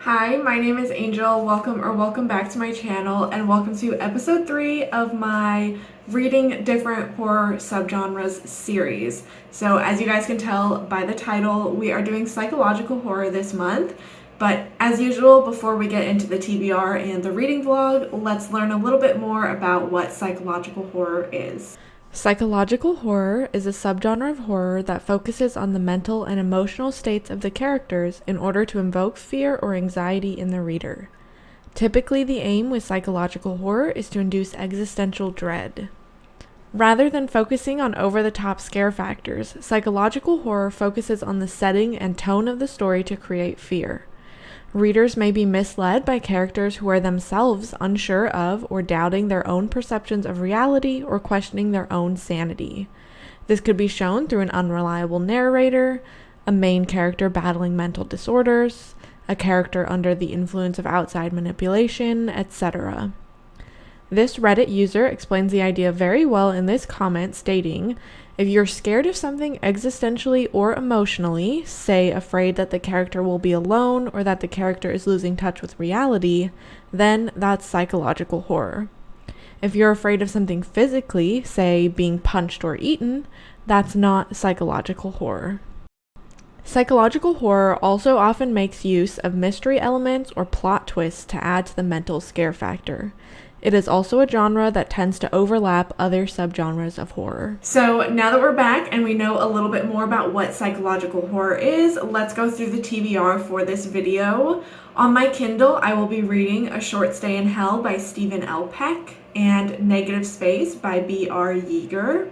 Hi, my name is Angel. Welcome back to my channel and welcome to episode 3 of my Reading Different Horror Subgenres series. So as you guys can tell by the title, we are doing psychological horror this month. But as usual, before we get into the TBR and the reading vlog, let's learn a little bit more about what psychological horror is. Psychological horror is a subgenre of horror that focuses on the mental and emotional states of the characters in order to invoke fear or anxiety in the reader. Typically, the aim with psychological horror is to induce existential dread. Rather than focusing on over-the-top scare factors, psychological horror focuses on the setting and tone of the story to create fear. Readers may be misled by characters who are themselves unsure of or doubting their own perceptions of reality or questioning their own sanity. This could be shown through an unreliable narrator, a main character battling mental disorders, a character under the influence of outside manipulation, etc. This Reddit user explains the idea very well in this comment, stating, "If you're scared of something existentially or emotionally, say afraid that the character will be alone or that the character is losing touch with reality, then that's psychological horror. If you're afraid of something physically, say being punched or eaten, that's not psychological horror." Psychological horror also often makes use of mystery elements or plot twists to add to the mental scare factor. It is also a genre that tends to overlap other subgenres of horror. So now that we're back and we know a little bit more about what psychological horror is, let's go through the TBR for this video. On my Kindle, I will be reading A Short Stay in Hell by Stephen L. Peck and Negative Space by B.R. Yeager.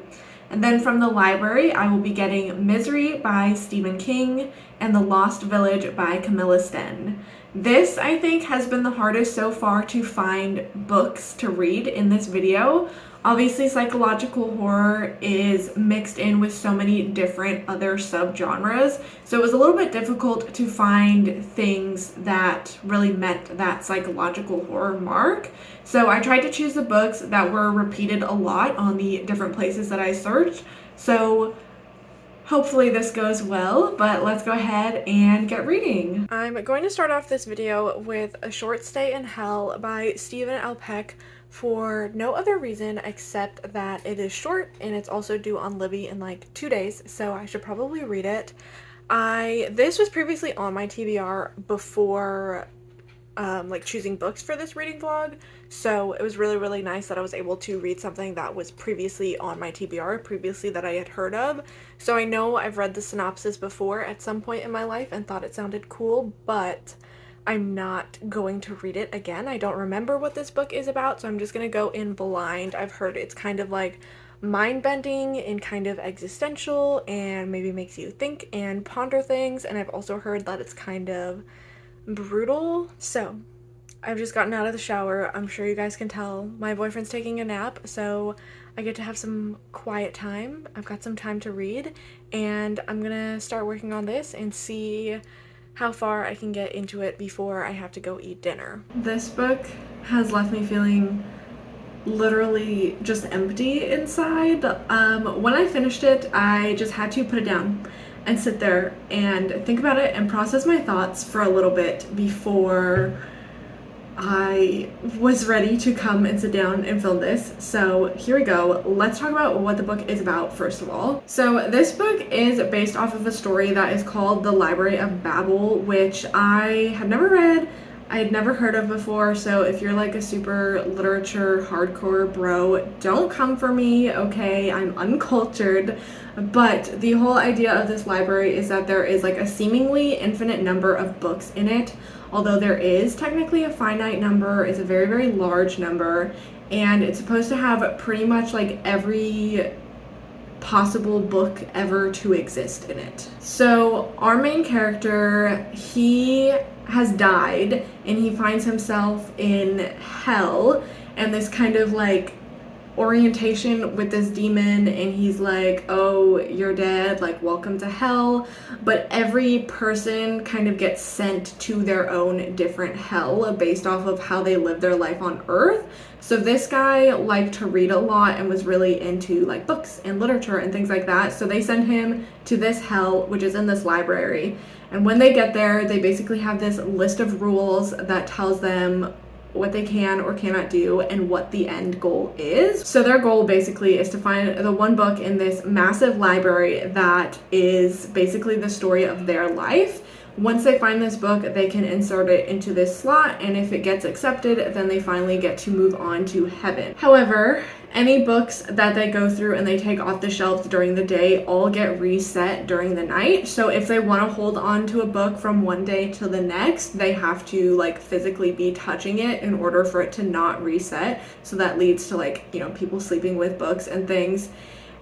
And then from the library, I will be getting Misery by Stephen King and The Lost Village by Camilla Sten. This, I think, has been the hardest so far to find books to read in this video. Obviously, psychological horror is mixed in with so many different other subgenres, so it was a little bit difficult to find things that really met that psychological horror mark. So I tried to choose the books that were repeated a lot on the different places that I searched. So hopefully this goes well, but let's go ahead and get reading. I'm going to start off this video with A Short Stay in Hell by Stephen L. Peck for no other reason except that it is short and it's also due on Libby in like 2 days, so I should probably read it. This was previously on my TBR before like choosing books for this reading vlog, so it was really nice that I was able to read something that was previously on my TBR, previously that I had heard of. So I know I've read the synopsis before at some point in my life and thought it sounded cool, but I'm not going to read it again. I don't remember what this book is about, so I'm just gonna go in blind. I've heard it's kind of like mind-bending and kind of existential and maybe makes you think and ponder things, and I've also heard that it's kind of brutal. So I've just gotten out of the shower. I'm sure you guys can tell my boyfriend's taking a nap, so I get to have some quiet time. I've got some time to read, and I'm gonna start working on this and see how far I can get into it before I have to go eat dinner. This book has left me feeling literally just empty inside. When I finished it, I just had to put it down and sit there and think about it and process my thoughts for a little bit before I was ready to come and sit down and film this. So here we go. Let's talk about what the book is about first of all. So this book is based off of a story that is called The Library of Babel, which I have never read. I had never heard of before, so if you're like a super literature hardcore bro, don't come for me, okay? I'm uncultured. But the whole idea of this library is that there is like a seemingly infinite number of books in it. Although there is technically a finite number, it's a very large number, and it's supposed to have pretty much like every possible book ever to exist in it. So our main character, he has died and he finds himself in hell, and this kind of like orientation with this demon, and he's like, oh, you're dead, like welcome to hell. But every person kind of gets sent to their own different hell based off of how they live their life on earth. So this guy liked to read a lot and was really into like books and literature and things like that, so they send him to this hell, which is in this library. And when they get there, they basically have this list of rules that tells them what they can or cannot do and what the end goal is. So their goal basically is to find the one book in this massive library that is basically the story of their life. Once they find this book, they can insert it into this slot, and if it gets accepted, then they finally get to move on to heaven. However, any books that they go through and they take off the shelves during the day all get reset during the night. So if they want to hold on to a book from one day to the next, they have to like physically be touching it in order for it to not reset. So that leads to like, you know, people sleeping with books and things.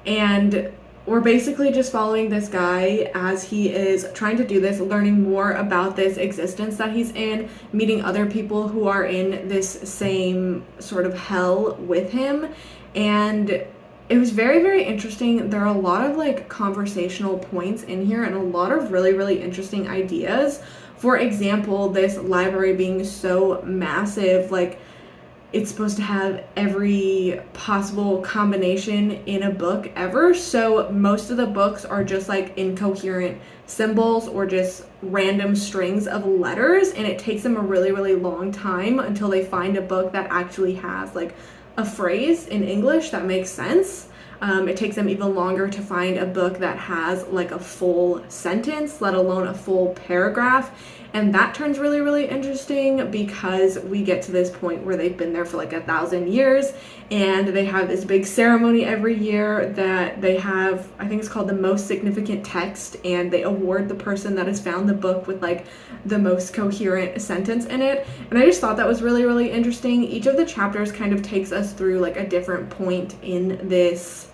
And we're basically just following this guy as he is trying to do this, learning more about this existence that he's in, meeting other people who are in this same sort of hell with him. And it was very, very interesting. There are a lot of like conversational points in here and a lot of really, really interesting ideas. For example, this library being so massive, like it's supposed to have every possible combination in a book ever. So most of the books are just like incoherent symbols or just random strings of letters. And it takes them a really, really long time until they find a book that actually has like a phrase in English that makes sense. It takes them even longer to find a book that has like a full sentence, let alone a full paragraph. And that turns really, really interesting because we get to this point where they've been there for like 1,000 years and they have this big ceremony every year that they have, I think it's called the most significant text, and they award the person that has found the book with like the most coherent sentence in it. And I just thought that was really, really interesting. Each of the chapters kind of takes us through like a different point in this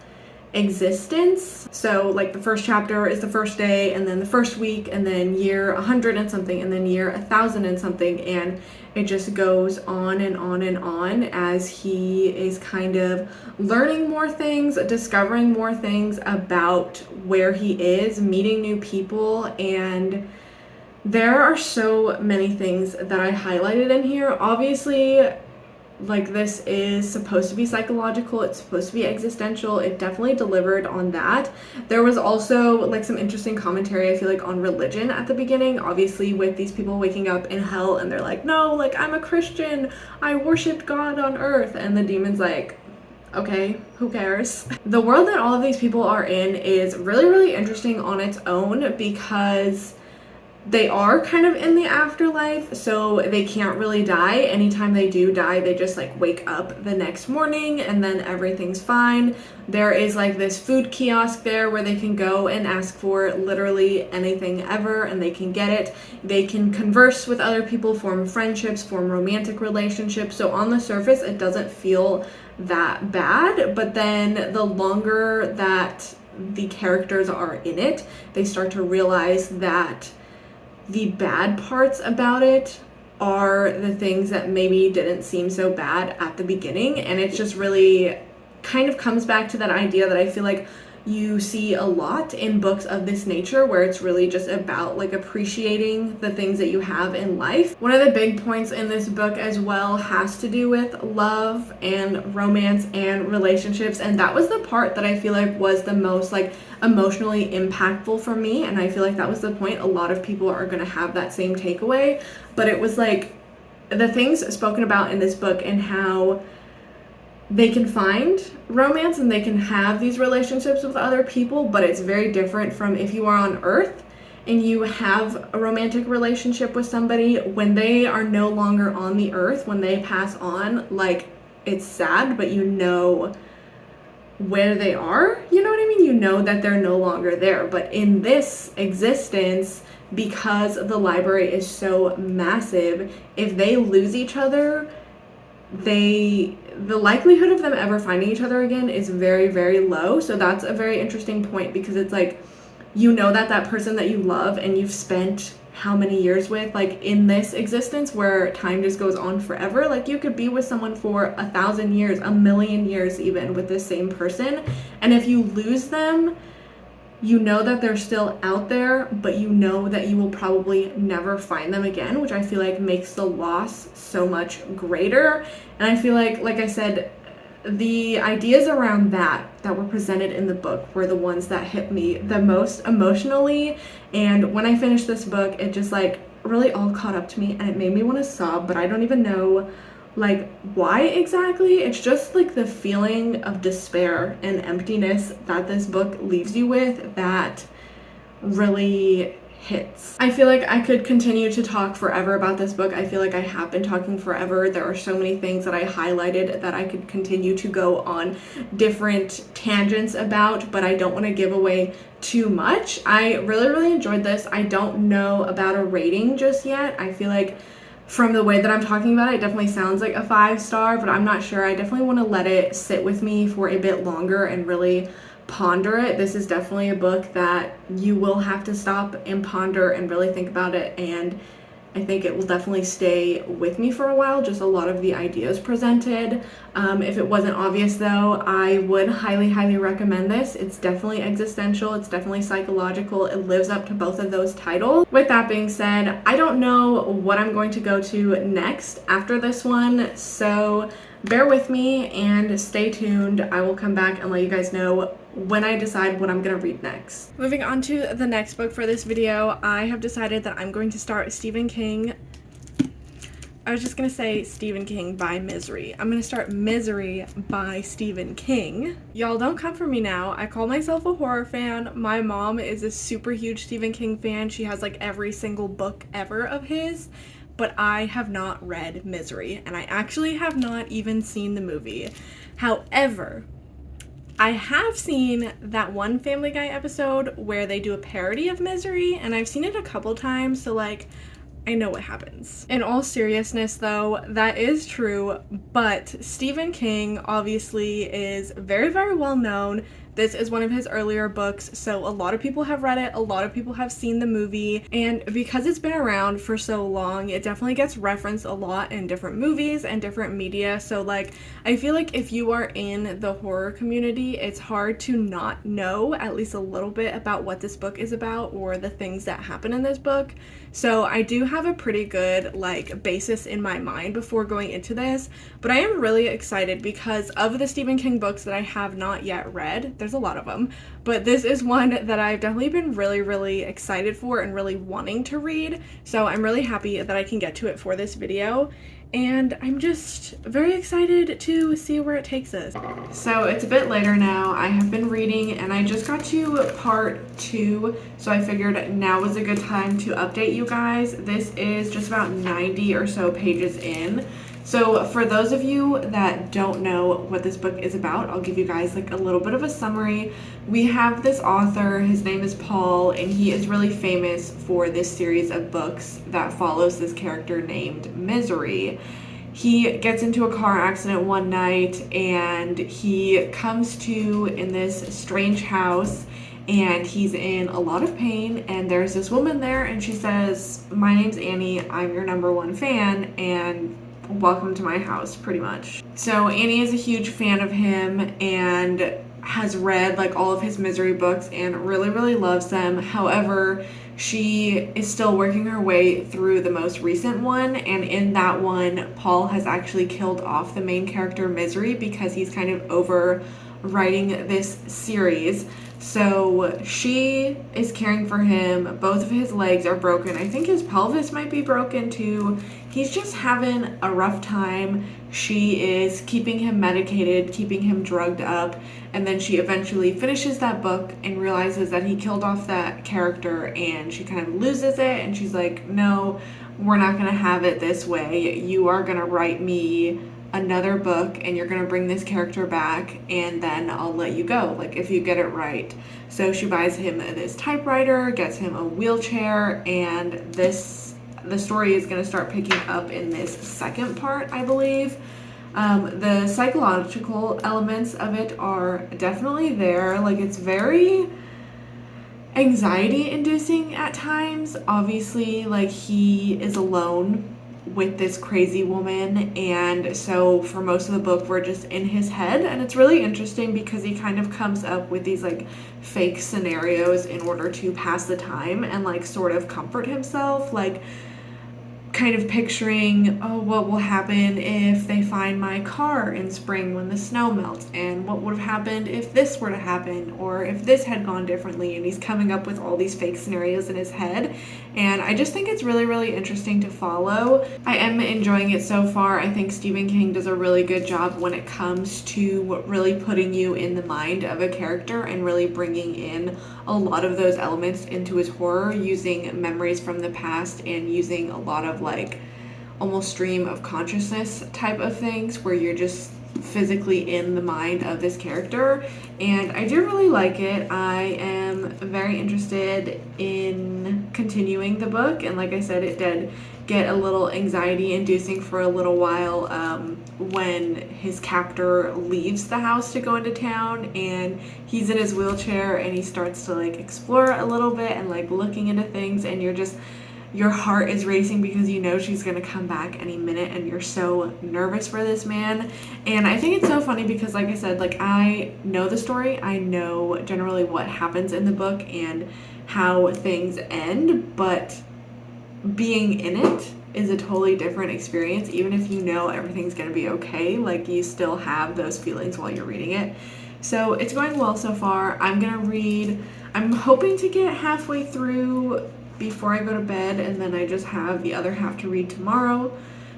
existence. So like the first chapter is the first day, and then the first week, and then year 100 and something, and then year 1,000 and something, and it just goes on and on and on as he is kind of learning more things, discovering more things about where he is, meeting new people. And there are so many things that I highlighted in here. Obviously, like this is supposed to be psychological, it's supposed to be existential. It definitely delivered on that. There was also like some interesting commentary, I feel like, on religion at the beginning, obviously with these people waking up in hell and they're like, no, like I'm a Christian, I worshiped God on earth, and the demon's like, okay, who cares? The world that all of these people are in is really, really interesting on its own because they are kind of in the afterlife, so they can't really die. Anytime they do die, they just like wake up the next morning and then everything's fine. There is like this food kiosk there where they can go and ask for literally anything ever and they can get it. They can converse with other people, form friendships, form romantic relationships. So on the surface, it doesn't feel that bad, but then the longer that the characters are in it, they start to realize that the bad parts about it are the things that maybe didn't seem so bad at the beginning. And it just really kind of comes back to that idea that I feel like you see a lot in books of this nature, where it's really just about like appreciating the things that you have in life. One of the big points in this book as well has to do with love and romance and relationships, and that was the part that I feel like was the most like emotionally impactful for me. And I feel like that was the point. A lot of people are going to have that same takeaway, but it was like the things spoken about in this book and how they can find romance and they can have these relationships with other people, but it's very different from if you are on Earth and you have a romantic relationship with somebody. When they are no longer on the earth, when they pass on, like, it's sad, but you know where they are, you know what I mean? You know that they're no longer there. But in this existence, because the library is so massive, if they lose each other, the likelihood of them ever finding each other again is very, very low. So that's a very interesting point, because it's like, you know that that person that you love and you've spent how many years with, like in this existence where time just goes on forever, like you could be with someone for 1,000 years, 1,000,000 years even, with the same person. And if you lose them, you know that they're still out there, but you know that you will probably never find them again, which I feel like makes the loss so much greater. And I feel like I said, the ideas around that were presented in the book were the ones that hit me the most emotionally. And when I finished this book, it just like really all caught up to me, and it made me want to sob, but I don't even know like why exactly. It's just like the feeling of despair and emptiness that this book leaves you with that really hits. I feel like I could continue to talk forever about this book. I feel like I have been talking forever. There are so many things that I highlighted that I could continue to go on different tangents about, but I don't want to give away too much. I really enjoyed this. I don't know about a rating just yet. I feel like from the way that I'm talking about it, it definitely sounds like a 5-star, but I'm not sure. I definitely want to let it sit with me for a bit longer and really ponder it. This is definitely a book that you will have to stop and ponder and really think about it, and I think it will definitely stay with me for a while, just a lot of the ideas presented. If it wasn't obvious though, I would highly recommend this. It's definitely existential, it's definitely psychological, it lives up to both of those titles. With that being said, I don't know what I'm going to go to next after this one, so bear with me and stay tuned. I will come back and let you guys know when I decide what I'm gonna read next. Moving on to the next book for this video, I have decided that I'm going to start Stephen King. I was just gonna say Stephen King by Misery. I'm gonna start Misery by Stephen King. Y'all don't come for me now. I call myself a horror fan. My mom is a super huge Stephen King fan. She has like every single book ever of his, but I have not read Misery, and I actually have not even seen the movie. However, I have seen that one Family Guy episode where they do a parody of Misery, and I've seen it a couple times, so like, I know what happens. In all seriousness though, that is true, but Stephen King obviously is very well known. This is one of his earlier books, so a lot of people have read it, a lot of people have seen the movie, and because it's been around for so long, it definitely gets referenced a lot in different movies and different media. So like, I feel like if you are in the horror community, it's hard to not know at least a little bit about what this book is about or the things that happen in this book. So I do have a pretty good like basis in my mind before going into this, but I am really excited because of the Stephen King books that I have not yet read. There's a lot of them, but this is one that I've definitely been really excited for and really wanting to read. So I'm really happy that I can get to it for this video, and I'm just very excited to see where it takes us. So it's a bit later now. I have been reading and I just got to part 2, so I figured now was a good time to update you guys. This is just about 90 or so pages in. So for those of you that don't know what this book is about, I'll give you guys like a little bit of a summary. We have this author, his name is Paul, and he is really famous for this series of books that follows this character named Misery. He gets into a car accident one night and he comes to in this strange house, and he's in a lot of pain, and there's this woman there and she says, "My name's Annie, I'm your #1 fan, and welcome to my house," pretty much. So Annie is a huge fan of him and has read like all of his Misery books and really loves them. However, she is still working her way through the most recent one, and in that one, Paul has actually killed off the main character Misery because he's kind of over writing this series. So she is caring for him. Both of his legs are broken. I think his pelvis might be broken too. He's just having a rough time. She is keeping him medicated, keeping him drugged up, and then she eventually finishes that book and realizes that he killed off that character, and she kind of loses it, and she's like, "No, we're not gonna have it this way. You are gonna write me another book and you're gonna bring this character back, and then I'll let you go, like if you get it right." So she buys him this typewriter, gets him a wheelchair, and the story is going to start picking up in this second part, I believe. The psychological elements of it are definitely there. Like, it's very anxiety inducing at times. Obviously, like, he is alone with this crazy woman, and so for most of the book we're just in his head, and it's really interesting because he kind of comes up with these like fake scenarios in order to pass the time and like sort of comfort himself. Like, kind of picturing, oh, what will happen if they find my car in spring when the snow melts, and what would have happened if this were to happen, or if this had gone differently, and he's coming up with all these fake scenarios in his head. And I just think it's really, really interesting to follow. I am enjoying it so far. I think Stephen King does a really good job when it comes to really putting you in the mind of a character and really bringing in a lot of those elements into his horror, using memories from the past and using a lot of like almost stream of consciousness type of things where you're just physically in the mind of this character. And I do really like it. I am very interested in continuing the book, and like I said, it did get a little anxiety inducing for a little while when his captor leaves the house to go into town and he's in his wheelchair and he starts to like explore a little bit and like looking into things, and your heart is racing because you know she's gonna come back any minute and you're so nervous for this man. And I think it's so funny because like I said, like I know the story, I know generally what happens in the book and how things end, but being in it is a totally different experience. Even if you know everything's gonna be okay, like you still have those feelings while you're reading it. So it's going well so far. I'm hoping to get halfway through before I go to bed, and then I just have the other half to read tomorrow.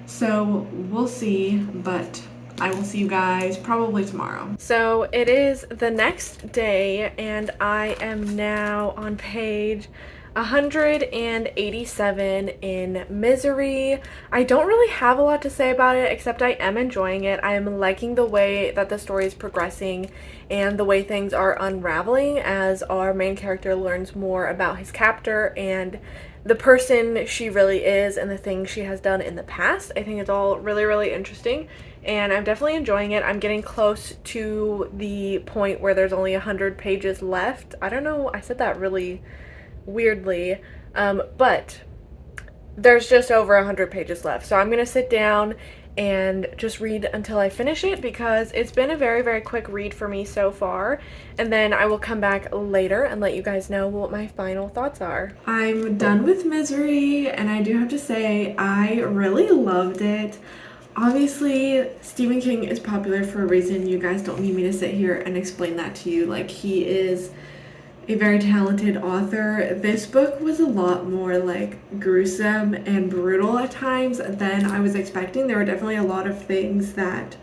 So we'll see, but I will see you guys probably tomorrow. So it is the next day and I am now on page 187 in Misery. I don't really have a lot to say about it, except I am enjoying it. I am liking the way that the story is progressing and the way things are unraveling as our main character learns more about his captor and the person she really is and the things she has done in the past. I think it's all really, really interesting, and I'm definitely enjoying it. I'm getting close to the point where there's only 100 pages left. I don't know, I said that really weirdly, but there's just over 100 pages left, so I'm gonna sit down and just read until I finish it because it's been a very, very quick read for me so far, and then I will come back later and let you guys know what my final thoughts are. I'm done with Misery, and I do have to say I really loved it. Obviously, Stephen King is popular for a reason. You guys don't need me to sit here and explain that to you. Like, he is a very talented author. This book was a lot more like gruesome and brutal at times than I was expecting. There were definitely a lot of things that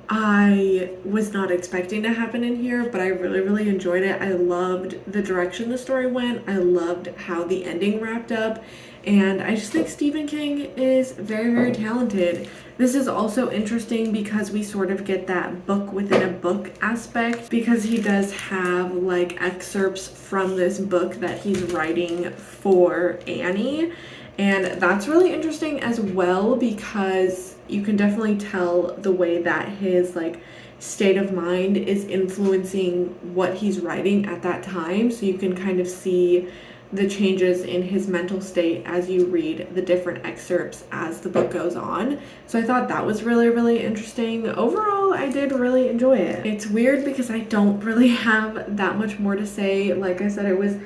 I was not expecting to happen in here, but I really, really enjoyed it. I loved the direction the story went. I loved how the ending wrapped up. And I just think Stephen King is very, very talented. This is also interesting because we sort of get that book within a book aspect, because he does have like excerpts from this book that he's writing for Annie. And that's really interesting as well, because you can definitely tell the way that his like state of mind is influencing what he's writing at that time. So you can kind of see the changes in his mental state as you read the different excerpts as the book goes on. So I thought that was really, really interesting. Overall, I did really enjoy it. It's weird because I don't really have that much more to say. Like I said, it was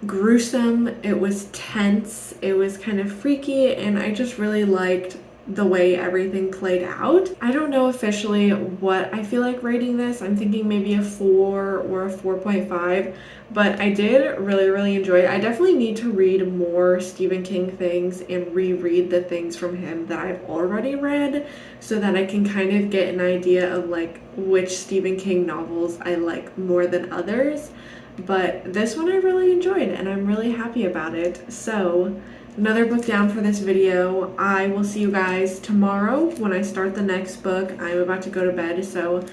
gruesome, it was tense, it was kind of freaky, and I just really liked the way everything played out. I don't know officially what I feel like rating this. I'm thinking maybe a 4 or a 4.5, but I did really, really enjoy it. I definitely need to read more Stephen King things and reread the things from him that I've already read so that I can kind of get an idea of like which Stephen King novels I like more than others. But this one I really enjoyed and I'm really happy about it. So another book down for this video. I will see you guys tomorrow when I start the next book. I'm about to go to bed, so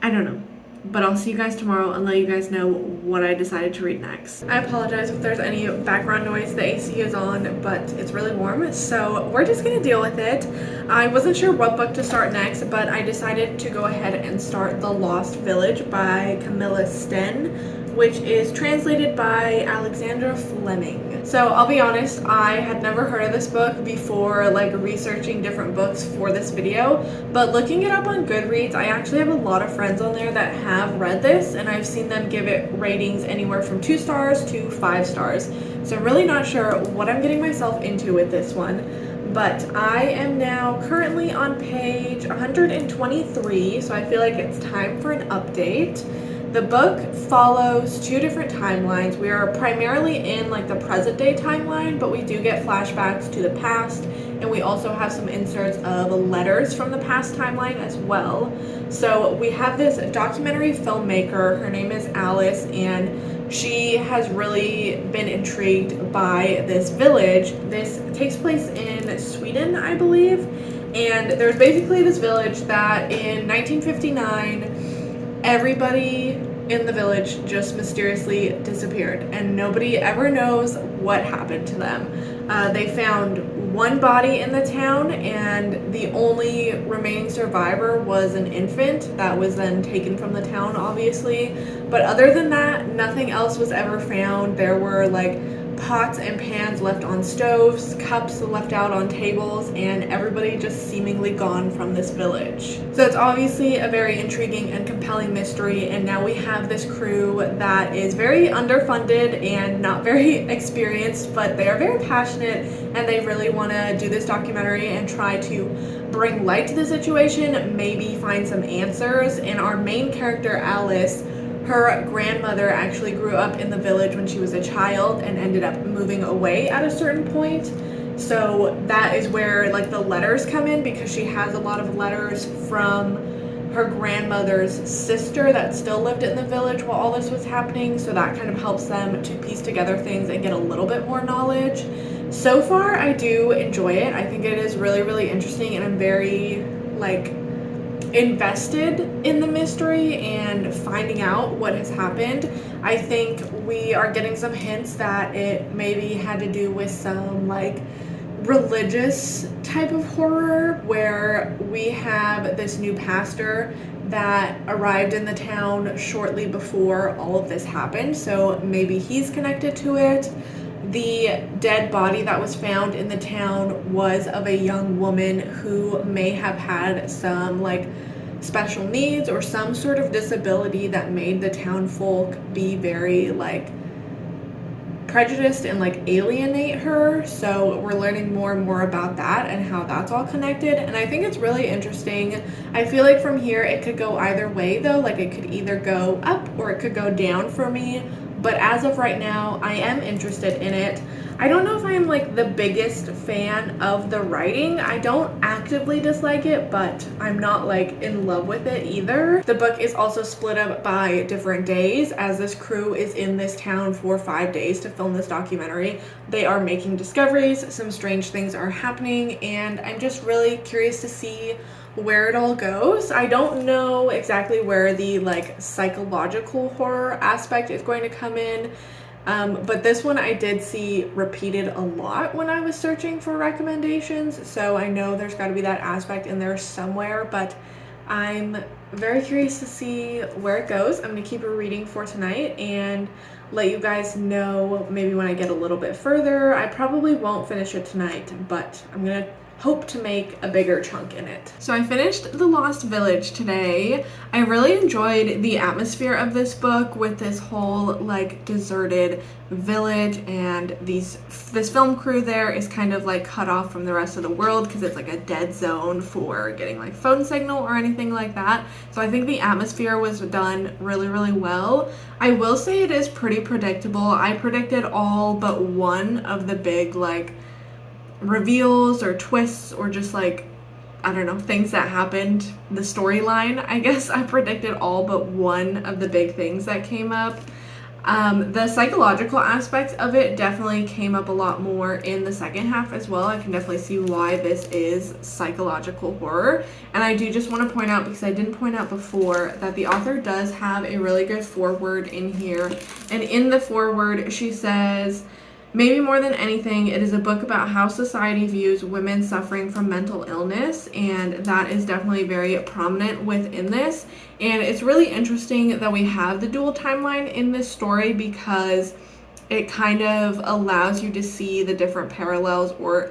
I don't know. But I'll see you guys tomorrow and let you guys know what I decided to read next. I apologize if there's any background noise. The AC is on, but it's really warm, so we're just gonna deal with it. I wasn't sure what book to start next, but I decided to go ahead and start The Lost Village by Camilla Sten, which is translated by Alexandra Fleming. So I'll be honest, I had never heard of this book before like researching different books for this video, but looking it up on Goodreads, I actually have a lot of friends on there that have read this, and I've seen them give it ratings anywhere from 2 stars to 5 stars. So I'm really not sure what I'm getting myself into with this one. But I am now currently on page 123, so I feel like it's time for an update. The book follows two different timelines. We are primarily in like the present day timeline, but we do get flashbacks to the past, and we also have some inserts of letters from the past timeline as well. So we have this documentary filmmaker, her name is Alice, and she has really been intrigued by this village. This takes place in Sweden, I believe, and there's basically this village that in 1959, everybody in the village just mysteriously disappeared, and nobody ever knows what happened to them. They found one body in the town, and the only remaining survivor was an infant that was then taken from the town, obviously. But other than that, nothing else was ever found. There were like pots and pans left on stoves, cups left out on tables, and everybody just seemingly gone from this village. So it's obviously a very intriguing and compelling mystery, and now we have this crew that is very underfunded and not very experienced, but they are very passionate, and they really want to do this documentary and try to bring light to the situation, maybe find some answers. And our main character, Alice, her grandmother actually grew up in the village when she was a child and ended up moving away at a certain point. So that is where like the letters come in, because she has a lot of letters from her grandmother's sister that still lived in the village while all this was happening. So that kind of helps them to piece together things and get a little bit more knowledge. So far, I do enjoy it. I think it is really, really interesting, and I'm very like invested in the mystery and finding out what has happened. I think we are getting some hints that it maybe had to do with some like religious type of horror, where we have this new pastor that arrived in the town shortly before all of this happened, so maybe he's connected to it. The dead body that was found in the town was of a young woman who may have had some like special needs or some sort of disability that made the town folk be very like prejudiced and like alienate her. So we're learning more and more about that and how that's all connected, and I think it's really interesting. I feel like from here it could go either way though, like it could either go up or it could go down for me. But as of right now, I am interested in it. I don't know if I'm like the biggest fan of the writing. I don't actively dislike it, but I'm not like in love with it either. The book is also split up by different days, as this crew is in this town for 5 days to film this documentary. They are making discoveries, some strange things are happening, and I'm just really curious to see where it all goes. I don't know exactly where the like psychological horror aspect is going to come in, but this one I did see repeated a lot when I was searching for recommendations, so I know there's got to be that aspect in there somewhere, but I'm very curious to see where it goes. I'm going to keep reading for tonight and let you guys know maybe when I get a little bit further. I probably won't finish it tonight, but I'm going to hope to make a bigger chunk in it. So I finished The Lost Village today. I really enjoyed the atmosphere of this book with this whole like deserted village, and this film crew there is kind of like cut off from the rest of the world because it's like a dead zone for getting like phone signal or anything like that. So I think the atmosphere was done really, really well. I will say it is pretty predictable. I predicted all but one of the big like reveals or twists or just like, I don't know, things that happened, the storyline. I guess I predicted all but one of the big things that came up. The psychological aspects of it definitely came up a lot more in the second half as well. I can definitely see why this is psychological horror. And I do just want to point out, because I didn't point out before, that the author does have a really good foreword in here. And in the foreword, she says, "Maybe more than anything, it is a book about how society views women suffering from mental illness," and that is definitely very prominent within this. And it's really interesting that we have the dual timeline in this story, because it kind of allows you to see the different parallels or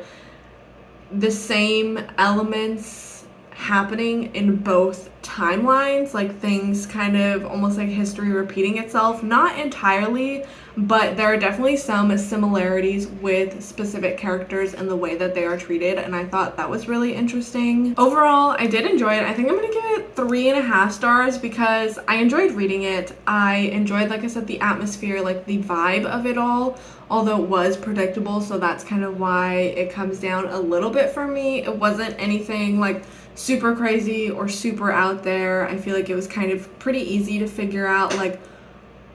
the same elements happening in both timelines, like things kind of almost like history repeating itself. Not entirely, but there are definitely some similarities with specific characters and the way that they are treated, and I thought that was really interesting. Overall, I did enjoy it. I think I'm gonna give it 3.5 stars because I enjoyed reading it. I enjoyed, like I said, the atmosphere, like the vibe of it all, although it was predictable, so that's kind of why it comes down a little bit for me. It wasn't anything like super crazy or super out there. I feel like it was kind of pretty easy to figure out like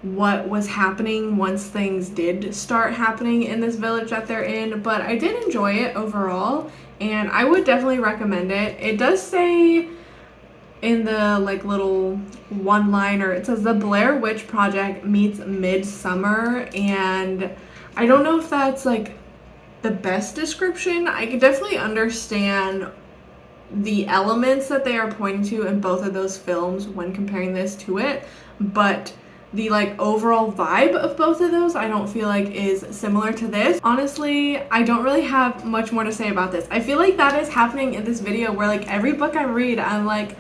what was happening once things did start happening in this village that they're in, but I did enjoy it overall, and I would definitely recommend it. It does say in the like little one-liner, it says the Blair Witch Project meets Midsummer, and I don't know if that's like the best description. I could definitely understand the elements that they are pointing to in both of those films when comparing this to it, but the like overall vibe of both of those I don't feel like is similar to this. Honestly, I don't really have much more to say about this. I feel like that is happening in this video where like every book I read I'm like,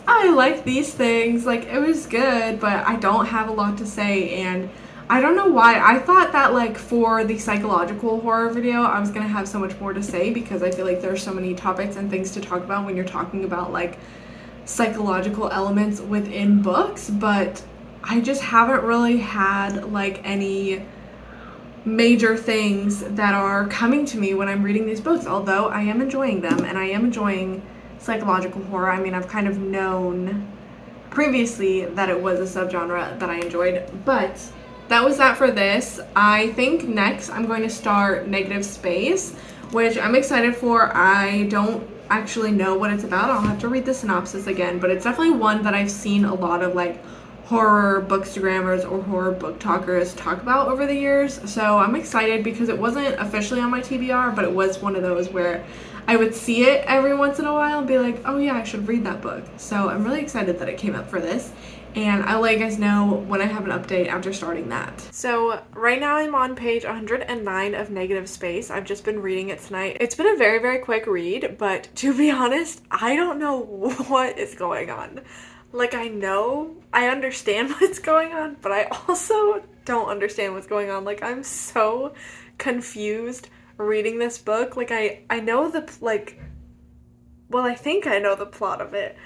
I like these things, like it was good, but I don't have a lot to say, and I don't know why. I thought that like for the psychological horror video I was gonna have so much more to say because I feel like there's so many topics and things to talk about when you're talking about like psychological elements within books, but I just haven't really had like any major things that are coming to me when I'm reading these books, although I am enjoying them and I am enjoying psychological horror. I mean, I've kind of known previously that it was a subgenre that I enjoyed, but that was that for this. I think next I'm going to start Negative Space, which I'm excited for. I don't actually know what it's about. I'll have to read the synopsis again, but it's definitely one that I've seen a lot of like horror bookstagrammers or horror book talkers talk about over the years. So I'm excited because it wasn't officially on my TBR, but it was one of those where I would see it every once in a while and be like, oh yeah, I should read that book. So I'm really excited that it came up for this, and I'll let you guys know when I have an update after starting that. So right now I'm on page 109 of Negative Space. I've just been reading it tonight. It's been a very, very quick read, but to be honest, I don't know what is going on. Like, I understand what's going on, but I also don't understand what's going on. Like, I'm so confused reading this book. Like, I know the, like, well, I think I know the plot of it.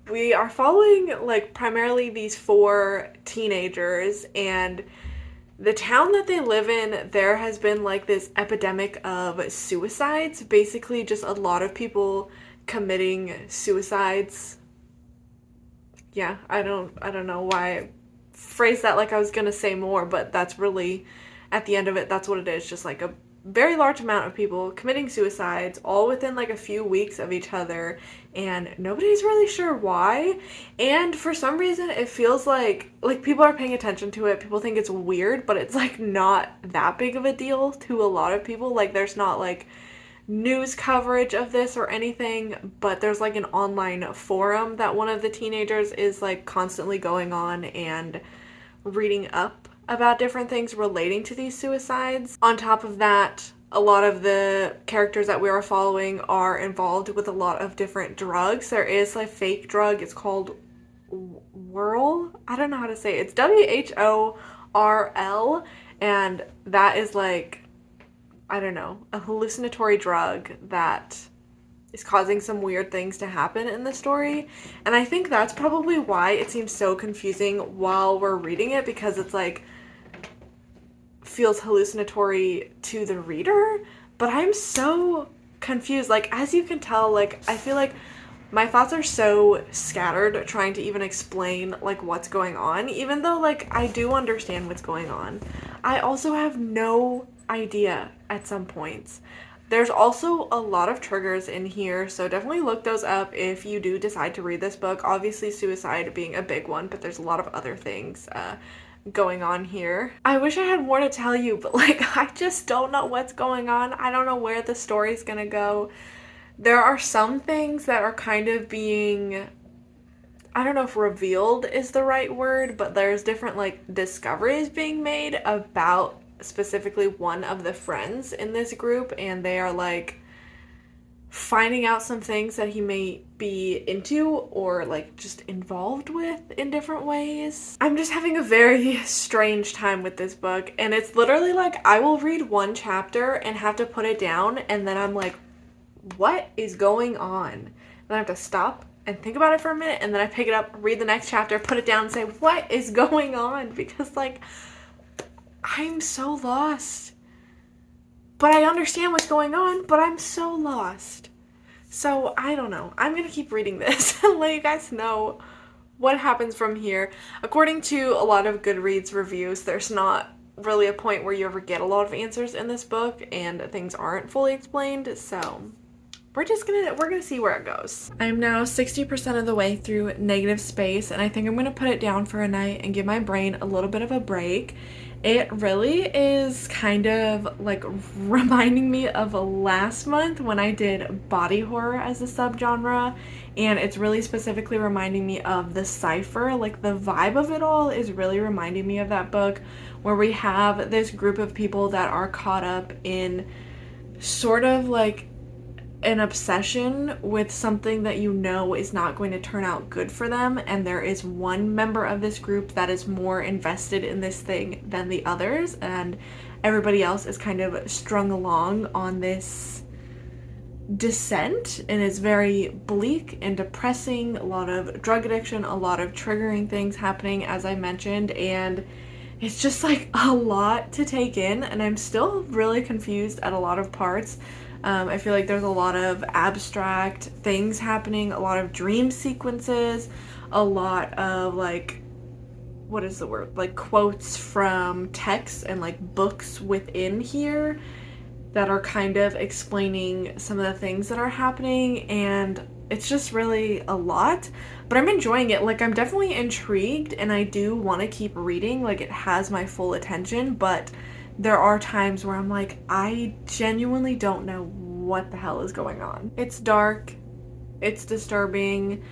We are following, like, primarily these 4 teenagers, and the town that they live in, there has been, like, this epidemic of suicides. Basically, just a lot of people committing suicides. Yeah, I don't know why I phrased that like I was gonna say more, but that's really, at the end of it, that's what it is. Just like a very large amount of people committing suicides all within like a few weeks of each other, and nobody's really sure why. And for some reason it feels like people are paying attention to it. People think it's weird, but it's like not that big of a deal to a lot of people. Like, there's not like news coverage of this or anything, but there's like an online forum that one of the teenagers is like constantly going on and reading up about different things relating to these suicides. On top of that, a lot of the characters that we are following are involved with a lot of different drugs. There is a fake drug, it's called Whirl. I don't know how to say it. It's WHORL, and that is like, I don't know, a hallucinatory drug that is causing some weird things to happen in the story. And I think that's probably why it seems so confusing while we're reading it, because it's like feels hallucinatory to the reader, but I'm so confused. Like, as you can tell, like, I feel like my thoughts are so scattered trying to even explain like what's going on, even though like I do understand what's going on. I also have no idea at some points. There's also a lot of triggers in here, so definitely look those up if you do decide to read this book. Obviously suicide being a big one, but there's a lot of other things going on here. I wish I had more to tell you, but like I just don't know what's going on. I don't know where the story's gonna go. There are some things that are kind of being, I don't know if revealed is the right word, but there's different like discoveries being made about specifically one of the friends in this group, and they are like finding out some things that he may be into or like just involved with in different ways. I'm just having a very strange time with this book, and it's literally like I will read one chapter and have to put it down, and then I'm like, what is going on? And I have to stop and think about it for a minute, and then I pick it up, read the next chapter, put it down, and say, what is going on? Because like I'm so lost. But I understand what's going on, but I'm so lost. So, I don't know. I'm going to keep reading this and let you guys know what happens from here. According to a lot of Goodreads reviews, there's not really a point where you ever get a lot of answers in this book and things aren't fully explained. So, we're gonna see where it goes. I'm now 60% of the way through Negative Space, and I think I'm gonna put it down for a night and give my brain a little bit of a break. It really is kind of like reminding me of last month when I did body horror as a subgenre, and it's really specifically reminding me of The Cipher. Like the vibe of it all is really reminding me of that book, where we have this group of people that are caught up in sort of like an obsession with something that you know is not going to turn out good for them, and there is one member of this group that is more invested in this thing than the others, and everybody else is kind of strung along on this descent, and it's very bleak and depressing. A lot of drug addiction, a lot of triggering things happening, as I mentioned, and it's just like a lot to take in, and I'm still really confused at a lot of parts. I feel like there's a lot of abstract things happening, a lot of dream sequences, a lot of like, what is the word? Like quotes from texts and like books within here that are kind of explaining some of the things that are happening, and it's just really a lot, but I'm enjoying it. Like I'm definitely intrigued and I do want to keep reading, like it has my full attention, but there are times where I'm like, I genuinely don't know what the hell is going on. It's dark, it's disturbing,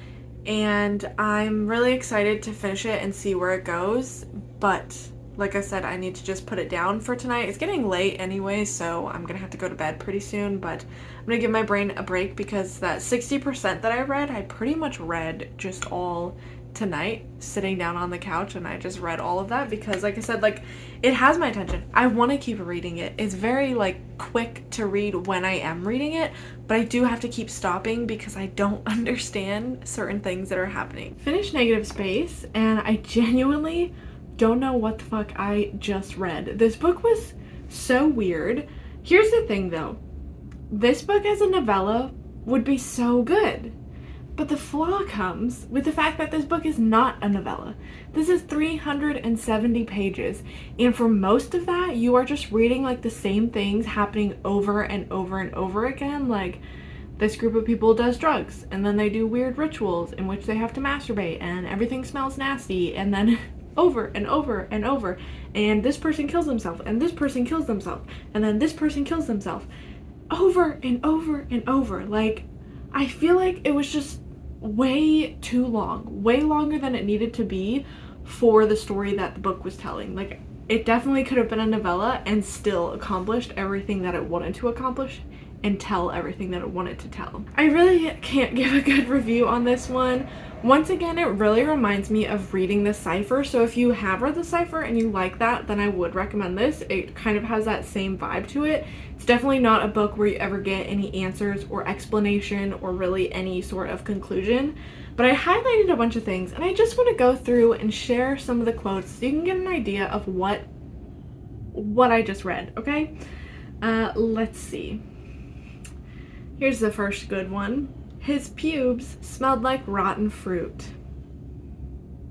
and I'm really excited to finish it and see where it goes, but like I said, I need to just put it down for tonight. It's getting late anyway, so I'm gonna have to go to bed pretty soon, but I'm gonna give my brain a break because that 60% that I read, I pretty much read just all tonight sitting down on the couch, and I just read all of that because like I said, like it has my attention. I want to keep reading it. It's very like quick to read when I am reading it, but I do have to keep stopping because I don't understand certain things that are happening. Finished Negative Space, and I genuinely don't know what the fuck I just read. This book was so weird. Here's the thing though, this book as a novella would be so good. But the flaw comes with the fact that this book is not a novella. This is 370 pages, and for most of that, you are just reading like the same things happening over and over and over again. Like, this group of people does drugs, and then they do weird rituals in which they have to masturbate, and everything smells nasty, and then over and over and over, and this person kills themselves, and this person kills themselves, and then this person kills themselves, over and over and over. Like, I feel like it was just way too long, way longer than it needed to be for the story that the book was telling. Like, it definitely could have been a novella and still accomplished everything that it wanted to accomplish and tell everything that it wanted to tell. I really can't give a good review on this one. Once again, it really reminds me of reading The Cipher, so if you have read The Cipher and you like that, then I would recommend this. It kind of has that same vibe to it. It's definitely not a book where you ever get any answers or explanation or really any sort of conclusion, but I highlighted a bunch of things, and I just want to go through and share some of the quotes so you can get an idea of what I just read, okay? Let's see. Here's the first good one. His pubes smelled like rotten fruit.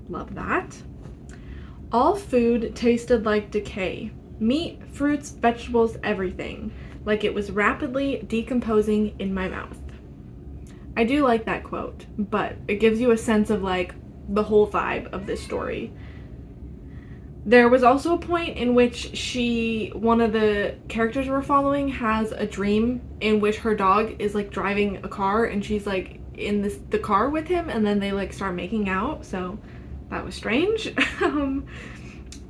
Love that. All food tasted like decay. Meat, fruits, vegetables, everything. Like it was rapidly decomposing in my mouth. I do like that quote, but it gives you a sense of like the whole vibe of this story. There was also a point in which one of the characters we're following has a dream in which her dog is like driving a car and she's like in the car with him, and then they like start making out, so that was strange.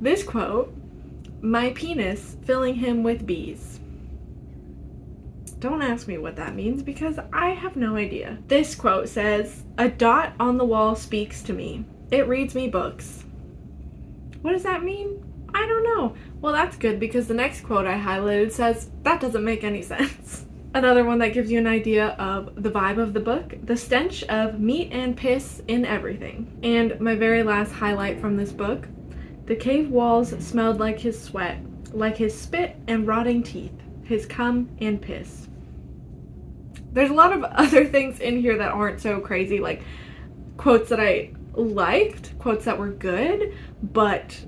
This quote, my penis filling him with bees. Don't ask me what that means because I have no idea. This quote says, "A dot on the wall speaks to me. It reads me books." What does that mean? I don't know. Well, that's good because the next quote I highlighted says, "That doesn't make any sense." Another one that gives you an idea of the vibe of the book: "The stench of meat and piss in everything." And my very last highlight from this book: "The cave walls smelled like his sweat, like his spit and rotting teeth, his cum and piss." There's a lot of other things in here that aren't so crazy, like quotes that I liked, quotes that were good, but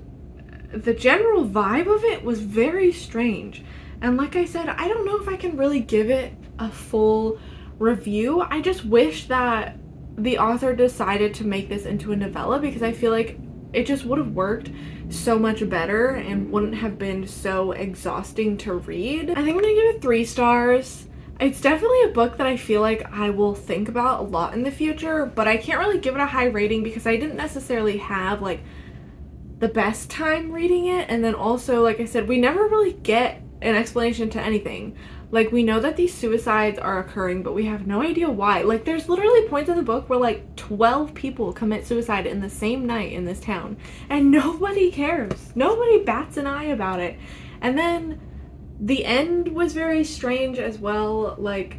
the general vibe of it was very strange. And like I said, I don't know if I can really give it a full review. I just wish that the author decided to make this into a novella because I feel like it just would have worked so much better and wouldn't have been so exhausting to read. I think I'm gonna give it 3 stars. It's definitely a book that I feel like I will think about a lot in the future, but I can't really give it a high rating because I didn't necessarily have like the best time reading it. And then also, like I said, we never really get an explanation to anything. Like, we know that these suicides are occurring, but we have no idea why. Like, there's literally points in the book where like 12 people commit suicide in the same night in this town and nobody cares. Nobody bats an eye about it. And then the end was very strange as well, like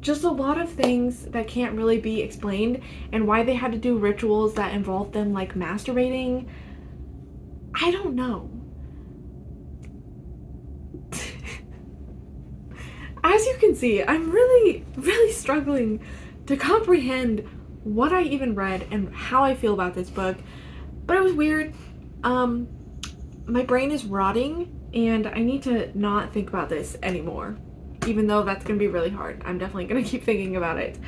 just a lot of things that can't really be explained, and why they had to do rituals that involved them like masturbating. I don't know. As you can see, I'm really struggling to comprehend what I even read and how I feel about this book, but it was weird. My brain is rotting and I need to not think about this anymore, even though that's gonna be really hard. I'm definitely gonna keep thinking about it.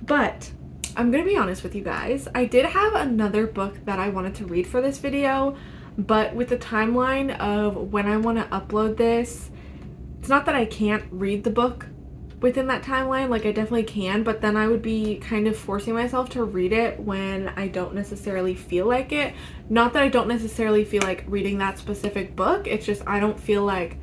But I'm gonna be honest with you guys, I did have another book that I wanted to read for this video, but with the timeline of when I want to upload this, it's not that I can't read the book within that timeline, like I definitely can, but then I would be kind of forcing myself to read it when I don't necessarily feel like it. Not that I don't necessarily feel like reading that specific book, it's just I don't feel like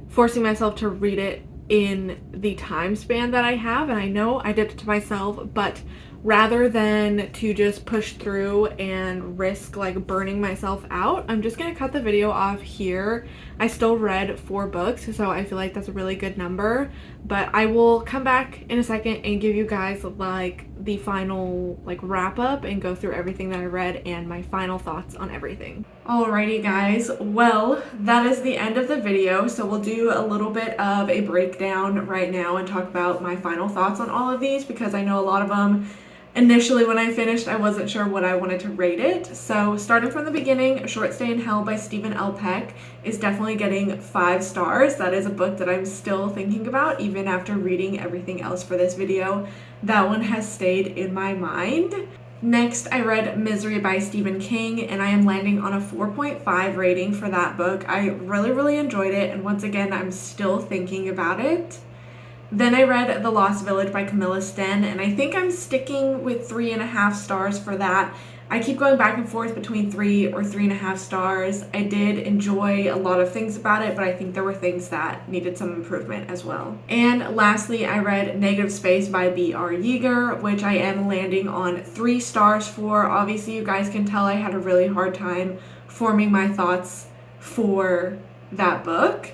forcing myself to read it in the time span that I have, and I know I did it to myself, but rather than to just push through and risk like burning myself out, I'm just gonna cut the video off here. I still read 4 books, so I feel like that's a really good number, but I will come back in a second and give you guys like the final like wrap up and go through everything that I read and my final thoughts on everything. Alrighty guys, well, that is the end of the video, so we'll do a little bit of a breakdown right now and talk about my final thoughts on all of these, because I know a lot of them initially when I finished I wasn't sure what I wanted to rate it. So starting from the beginning, A Short Stay in Hell by Stephen L. Peck is definitely getting 5 stars. That is a book that I'm still thinking about even after reading everything else for this video. That one has stayed in my mind. Next, I read Misery by Stephen King, and I am landing on a 4.5 rating for that book. I really enjoyed it, and once again, I'm still thinking about it. Then I read The Lost Village by Camilla Sten, and I think I'm sticking with 3.5 stars for that. I keep going back and forth between 3 or 3.5 stars. I did enjoy a lot of things about it, but I think there were things that needed some improvement as well. And lastly, I read Negative Space by B.R. Yeager, which I am landing on 3 stars for. Obviously, you guys can tell I had a really hard time forming my thoughts for that book.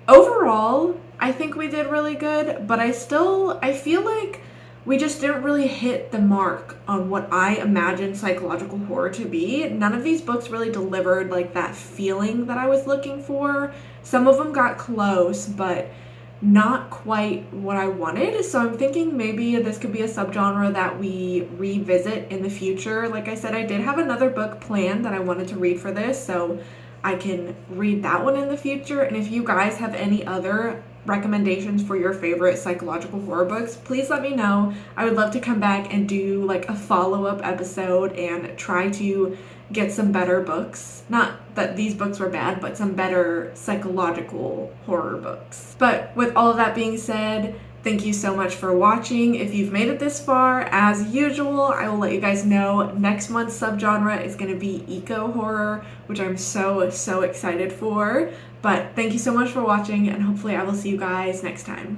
Overall, I think we did really good, but I feel like we just didn't really hit the mark on what I imagined psychological horror to be. None of these books really delivered like that feeling that I was looking for. Some of them got close, but not quite what I wanted. So I'm thinking maybe this could be a subgenre that we revisit in the future. Like I said, I did have another book planned that I wanted to read for this, so I can read that one in the future. And if you guys have any other recommendations for your favorite psychological horror books, please let me know. I would love to come back and do like a follow-up episode and try to get some better books. Not that these books were bad, but some better psychological horror books. But with all of that being said, thank you so much for watching. If you've made it this far, as usual, I will let you guys know next month's subgenre is going to be eco horror, which I'm so excited for. But thank you so much for watching, and hopefully I will see you guys next time.